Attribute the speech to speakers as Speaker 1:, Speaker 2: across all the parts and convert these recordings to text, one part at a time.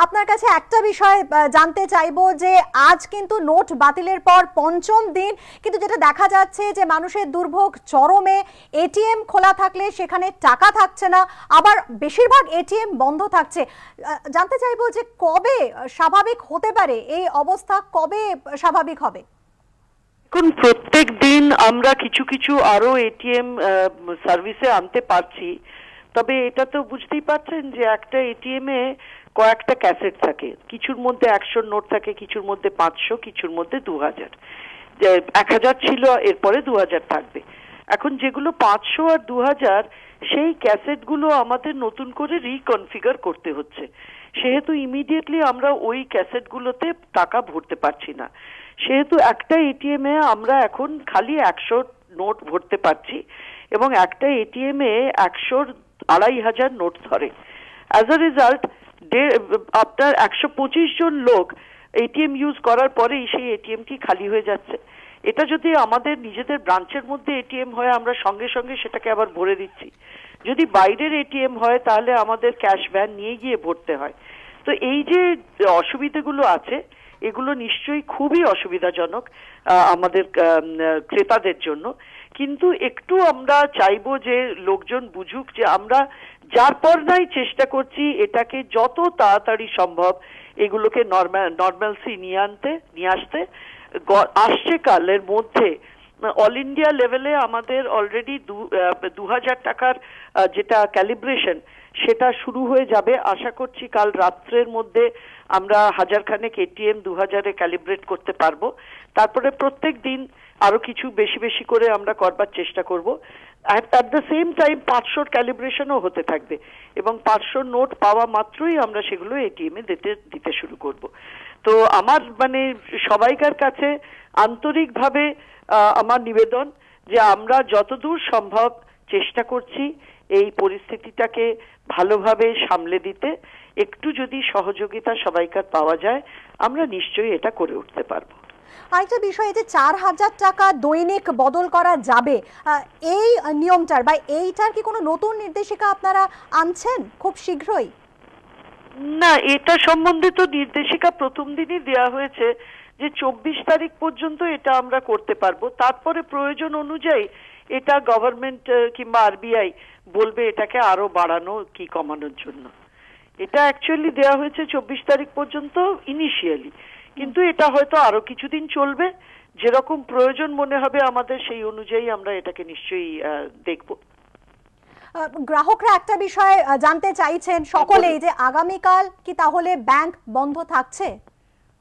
Speaker 1: আপনার কাছে একটা বিষয় জানতে চাইবো যে আজ কিন্তু নোট বাতিলের পর পঞ্চম দিন, কিন্তু যেটা দেখা যাচ্ছে যে মানুষের দুর্ভোগ চরমে। এটিএম খোলা থাকলে সেখানে টাকা থাকছে না, আবার বেশিরভাগ এটিএম বন্ধ থাকছে। জানতে চাইবো যে কবে স্বাভাবিক হতে পারে এই অবস্থা, কবে স্বাভাবিক হবে?
Speaker 2: এখন প্রত্যেক দিন আমরা কিছু কিছু আরো এটিএম সার্ভিসে আনতে পারছি, তবে এটা তো বুঝতেই পারছেন যে একটা এটিএম এ কয়েকটা ক্যাসেট থাকে, কিছুর মধ্যে 100 নোট থাকে, কিছুর মধ্যে 500, কিছুর মধ্যে 2000। 1000 ছিল, এরপরে 2000 থাকবে। এখন যেগুলো 500 আর 2000, সেই ক্যাসেটগুলো আমাদের নতুন করে রিকনফিগার করতে হচ্ছে, সেহেতু ইমিডিয়েটলি আমরা ওই ক্যাসেটগুলোতে টাকা ভরতে পারছি না। সেহেতু একটা এটিএম এ আমরা এখন খালি 100 নোট ভরতে পারছি, এবং একটা এটিএম এ 100-2500 নোট ধরে। অ্যাজ আ রেজাল্ট আপনার 125 জন লোক এটিএম ইউজ করার পরেই সেই এটিএমটি খালি হয়ে যাচ্ছে। এটা যদি আমাদের নিজেদের ব্রাঞ্চের মধ্যে এটিএম হয়, আমরা সঙ্গে সঙ্গে সেটাকে আবার ভরে দিচ্ছি। যদি বাইরের এটিএম হয়, তাহলে আমাদের ক্যাশ ভ্যান নিয়ে গিয়ে ভরতে হয়। তো এই যে অসুবিধাগুলো আছে, এগুলো নিশ্চয়ই খুবই অসুবিধাজনক আমাদের ক্রেতাদের জন্য। কিন্তু একটু আমরা চাইবো যে লোকজন বুঝুক যে আমরা যার পর নাই চেষ্টা করছি এটাকে যত তাড়াতাড়ি সম্ভব এগুলোকে নর্মালসি নিয়ে আসতে। আসছে কালের মধ্যে অল ইন্ডিয়া লেভেলে আমাদের অলরেডি 2000 টাকার যেটা ক্যালিব্রেশন, সেটা শুরু হয়ে যাবে। আশা করছি কাল রাত্রের মধ্যে আমরা 1000 খানেক এটিএম 2000-এ ক্যালিব্রেট করতে পারবো। তারপরে প্রত্যেক দিন আরো কিছু বেশি বেশি করে আমরা করবার চেষ্টা করব। অ্যাট দ্য সেম টাইম 500 ক্যালিব্রেশনও হতে থাকবে, এবং 500 নোট পাওয়া মাত্রই আমরা সেগুলো এটিএম এ দিতে শুরু করব। তো আমার সবাইকার কাছে আন্তরিকভাবে আমার নিবেদন যে আমরা যতদূর সম্ভব চেষ্টা করছি এই পরিস্থিতিটাকে ভালোভাবে সামলে দিতে। একটু যদি সহযোগিতা সবাইকার পাওয়া যায়, আমরা নিশ্চয়ই এটা করে উঠতে পারবো।
Speaker 1: আরেকটা বিষয়, যে 4000 টাকা দৈনিক বদল করা যাবে, এই নিয়মটার বা এইটার কি কোনো নতুন নির্দেশিকা আপনারা আনছেন খুব শীঘ্রই?
Speaker 2: না, এটা সম্বন্ধে তো নির্দেশিকা প্রথম দিনই দেওয়া হয়েছে যে 24 তারিখ পর্যন্ত এটা আমরা করতে পারবো। তারপরে প্রয়োজন অনুযায়ী এটা গভর্নমেন্ট কিংবা আরবিআই বলবে এটাকে আরো বাড়ানো কি কমানোর জন্য। এটা অ্যাকচুয়ালি দেওয়া হয়েছে 24 তারিখ পর্যন্ত ইনিশিয়ালি, কিন্তু এটা হয়তো আরো কিছুদিন চলবে। যেরকম প্রয়োজন মনে হবে আমাদের, সেই অনুযায়ী আমরা এটাকে নিশ্চয়ই দেখব।
Speaker 1: গ্রাহকরা একটা বিষয় জানতে চাইছেন সকলেই, যে আগামীকাল কি তাহলে ব্যাংক বন্ধ থাকছে?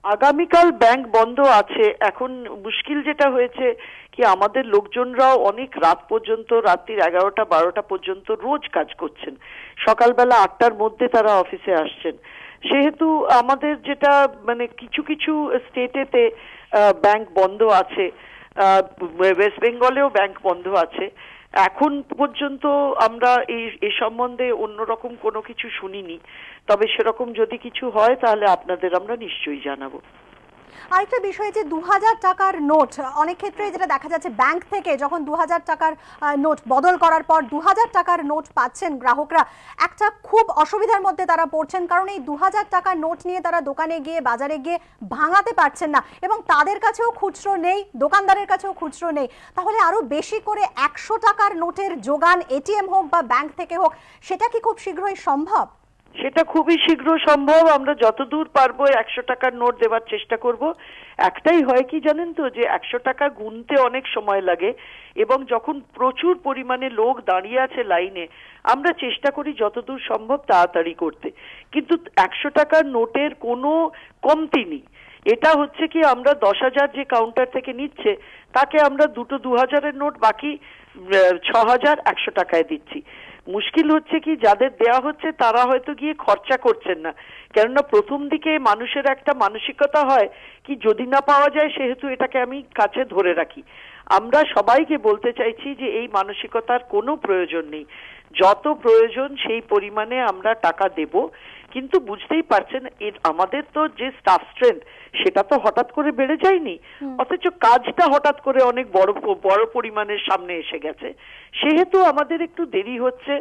Speaker 2: আগামীকাল ব্যাংক বন্ধ আছে। এখন মুশকিল যেটা হয়েছে কি, আমাদের লোকজনরাও অনেক রাত পর্যন্ত, রাত্রির 11টা-12টা পর্যন্ত রোজ কাজ করছেন। সকালবেলা 8টার মধ্যে তারা অফিসে আসছেন। সেহেতু আমাদের যেটা কিছু কিছু স্টেটেতে ব্যাংক বন্ধ আছে, ওয়েস্ট বেঙ্গলেও ব্যাংক বন্ধ আছে। এখন পর্যন্ত আমরা এই সম্বন্ধে অন্যরকম কোনো কিছু শুনিনি, তবে সেরকম যদি কিছু হয় তাহলে আপনাদের আমরা নিশ্চয়ই জানাবো।
Speaker 1: আরেকটা বিষয়, যে 2000 টাকার নোট অনেক ক্ষেত্রে যেটা দেখা যাচ্ছে, ব্যাংক থেকে যখন 2000 টাকার নোট বদল করার পর 2000 টাকার নোট পাচ্ছেন গ্রাহকরা, একটা খুব অসুবিধার মধ্যে তারা পড়ছেন, কারণ এই 2000 টাকার নোট নিয়ে তারা দোকানে গিয়ে, বাজারে গিয়ে ভাঙাতে পারছেন না, এবং তাদের কাছেও খুচরো নেই, দোকানদারের কাছেও খুচরো নেই। তাহলে আরো বেশি করে 100 টাকার নোটের যোগান, এটিএম হোক বা ব্যাংক থেকে হোক, সেটা কি খুব শীঘ্রই সম্ভব?
Speaker 2: সেটা খুবই শীঘ্র সম্ভব। আমরা যতদূর পারবো 100 টাকার নোট দেওয়ার চেষ্টা করব। একটাই হয় কি জানেন তো, যে 100 টাকা গুনতে অনেক সময় লাগে, এবং যখন প্রচুর পরিমাণে লোক দাঁড়িয়ে আছে লাইনে, আমরা চেষ্টা করি যতদূর সম্ভব তাড়াতাড়ি করতে। কিন্তু 100 টাকার নোটের কোনো কমতি নেই। এটা হচ্ছে কি, আমরা 10,000 যে কাউন্টার থেকে নিচ্ছে, তাকে আমরা দুটো 2000-এর নোট, বাকি 6,000 100 টাকায় দিচ্ছি। মুশকিল হচ্ছে কি, যাদের দেয়া হচ্ছে তারা হয়তো গিয়ে খরচা করছেন না, কেননা প্রথম দিকে মানুষের একটা মানসিকতা হয় কি, যদি না পাওয়া যায় সেহেতু এটাকে আমি কাছে ধরে রাখি। আমরা সবাইকে বলতে চাইছি যে এই মানসিকতার কোনো প্রয়োজন নেই। যত প্রয়োজন সেই পরিমাণে আমরা টাকা দেব। কিন্তু বুঝতেই পারছেন, আমাদের তো যে স্টাফ স্ট্রেংথ, সেটা তো হঠাৎ করে বেড়ে যায়নি, অথচ কাজটা হঠাৎ করে অনেক বড় পরিমাণের সামনে এসে গেছে। সেহেতু আমাদের একটু দেরি হচ্ছে।